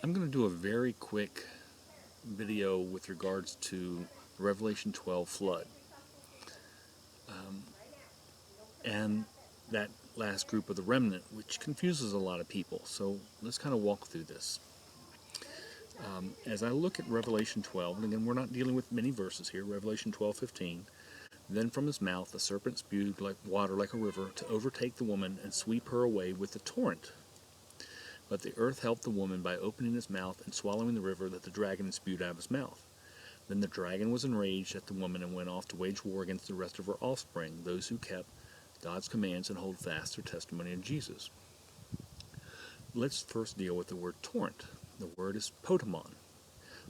I'm going to do a very quick video with regards to Revelation 12 flood and that last group of the remnant, which confuses a lot of people. So let's kind of walk through this. As I look at Revelation 12, and again, we're not dealing with many verses here, Revelation 12:15, then from his mouth a serpent spewed like water like a river to overtake the woman and sweep her away with the torrent. But the earth helped the woman by opening his mouth and swallowing the river that the dragon had spewed out of his mouth. Then the dragon was enraged at the woman and went off to wage war against the rest of her offspring, those who kept God's commands and hold fast their testimony of Jesus. Let's first deal with the word torrent. The word is potamon.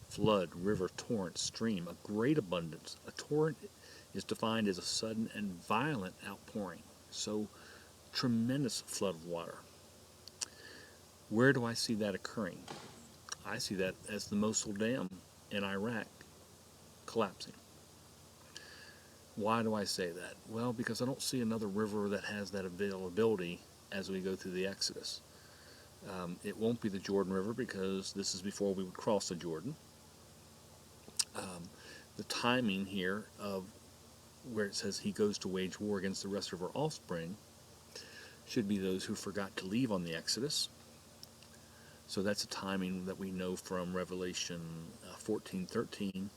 Flood, river, torrent, stream, a great abundance. A torrent is defined as a sudden and violent outpouring. So, tremendous flood of water. Where do I see that occurring? I see that as the Mosul Dam in Iraq collapsing. Why do I say that? Well, because I don't see another river that has that availability as we go through the Exodus. It won't be the Jordan River because this is before we would cross the Jordan. The timing here of where it says he goes to wage war against the rest of her offspring should be those who forgot to leave on the Exodus. So that's a timing that we know from Revelation 14:13.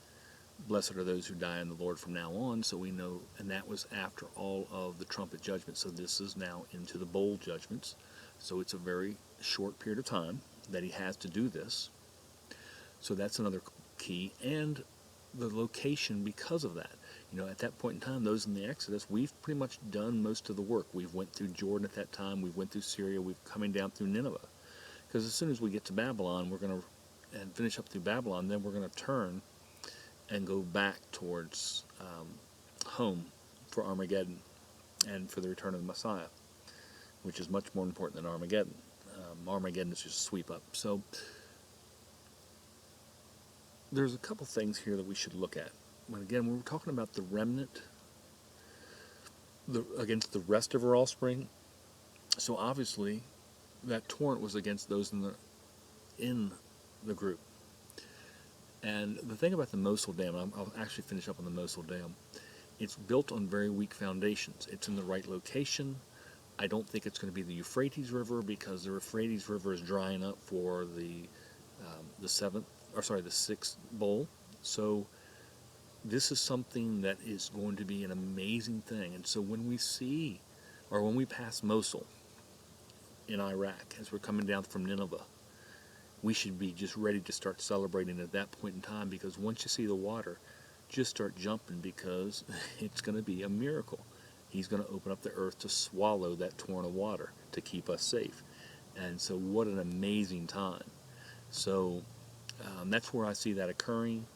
Blessed are those who die in the Lord from now on. So we know, and that was after all of the trumpet judgments. So this is now into the bowl judgments. So it's a very short period of time that he has to do this. So that's another key. And the location because of that. At that point in time, those in the Exodus, we've pretty much done most of the work. We've went through Jordan at that time. We went through Syria. We've coming down through Nineveh. Because as soon as we get to Babylon, we're going to, and finish up through Babylon, then we're going to turn and go back towards home for Armageddon and for the return of the Messiah, which is much more important than Armageddon. Armageddon is just a sweep up. So there's a couple things here that we should look at. When again, when we're talking about the remnant against the rest of her offspring, so obviously that torrent was against those in the group. And the thing about the Mosul Dam, I'll actually finish up on the Mosul Dam, it's built on very weak foundations. It's in the right location. I don't think it's going to be the Euphrates River because the Euphrates River is drying up for the sixth bowl. So this is something that is going to be an amazing thing. And so when we pass Mosul in Iraq, as we're coming down from Nineveh, we should be just ready to start celebrating at that point in time, because once you see the water, just start jumping because it's going to be a miracle. He's going to open up the earth to swallow that torrent of water to keep us safe. And so what an amazing time. So that's where I see that occurring.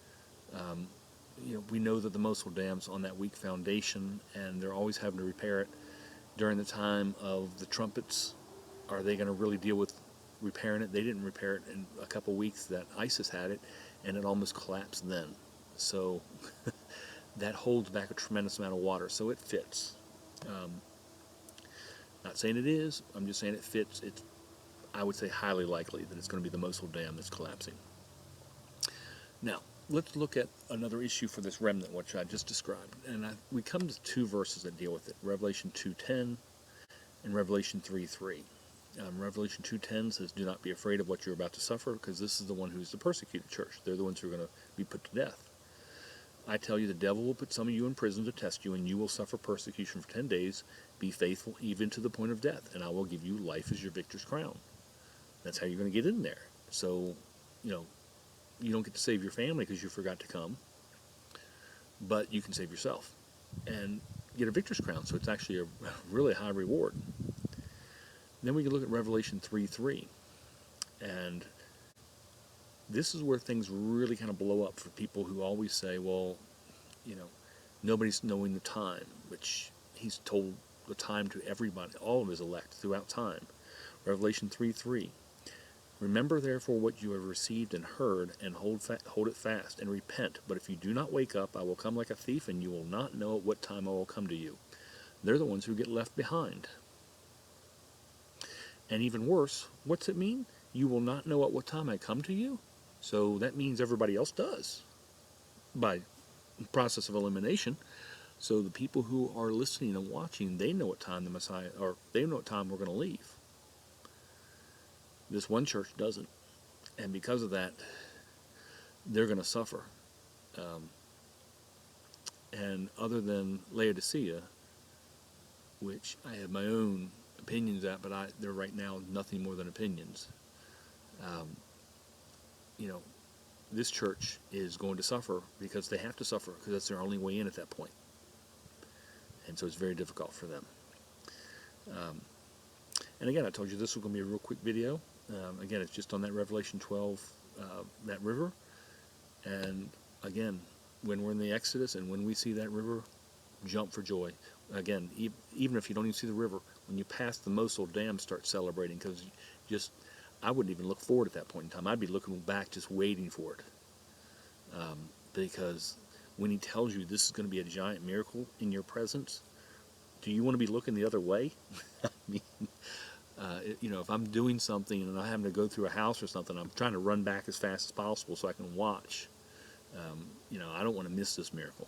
We know that the Mosul Dam's on that weak foundation, and they're always having to repair it during the time of the trumpets. Are they going to really deal with repairing it? They didn't repair it in a couple weeks that ISIS had it, and it almost collapsed then. So that holds back a tremendous amount of water. So it fits. Not saying it is, I'm just saying it fits. It's, I would say, highly likely that it's going to be the Mosul Dam that's collapsing. Now, let's look at another issue for this remnant, which I just described. And we come to two verses that deal with it, Revelation 2:10 and Revelation 3:3. Revelation 2:10 says, do not be afraid of what you're about to suffer, because this is the one who's the persecuted church. They're the ones who are going to be put to death. I tell you, the devil will put some of you in prison to test you, and you will suffer persecution for 10 days. Be faithful even to the point of death, and I will give you life as your victor's crown. That's how you're going to get in there. So, you don't get to save your family because you forgot to come, but you can save yourself and get a victor's crown. So it's actually a really high reward. Then we can look at Revelation 3:3, and this is where things really kind of blow up for people who always say, well, nobody's knowing the time, which he's told the time to everybody, all of his elect throughout time. Revelation 3:3, remember therefore what you have received and heard, and hold it fast, and repent. But if you do not wake up, I will come like a thief, and you will not know at what time I will come to you. They're the ones who get left behind. And even worse, what's it mean? You will not know at what time I come to you. So that means everybody else does by process of elimination. So the people who are listening and watching, they know what time the Messiah, or they know what time we're going to leave. This one church doesn't. And because of that, they're going to suffer. And other than Laodicea, which I have my own opinions at, but they're right now nothing more than opinions. You know, this church is going to suffer because they have to suffer because that's their only way in at that point. And so it's very difficult for them. And again, I told you this was going to be a real quick video. Again, it's just on that Revelation 12, that river. And again, when we're in the Exodus and when we see that river, jump for joy. Again, even if you don't even see the river, when you pass the Mosul Dam, start celebrating, because I wouldn't even look forward at that point in time. I'd be looking back, just waiting for it. Because when he tells you this is going to be a giant miracle in your presence, do you want to be looking the other way? I mean, if I'm doing something and I'm having to go through a house or something, I'm trying to run back as fast as possible so I can watch. I don't want to miss this miracle.